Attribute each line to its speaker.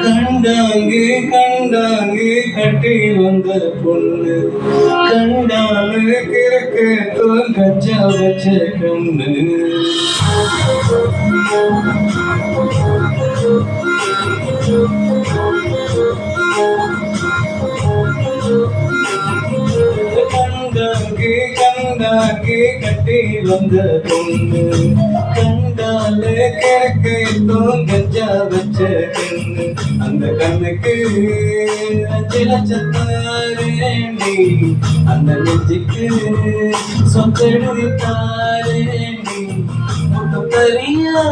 Speaker 1: கண்டாங்கே கண்டாங்கே கட்டி வந்த பொண்ணு கண்டாலே கிழக்கு கச்சா வச்ச கண்ணு கண்டாங்கே கண்டாங்கே கட்டி வந்த பொண்ணு கண்டாலே கிழக்கு கச்சா வச்ச கண்ணு அந்த கண்ணுக்கு 5 லட்சத்தாரேண்டி அந்த நெஞ்சுக்கு சொத்தெடுத்தாரேண்டி முத்தரியா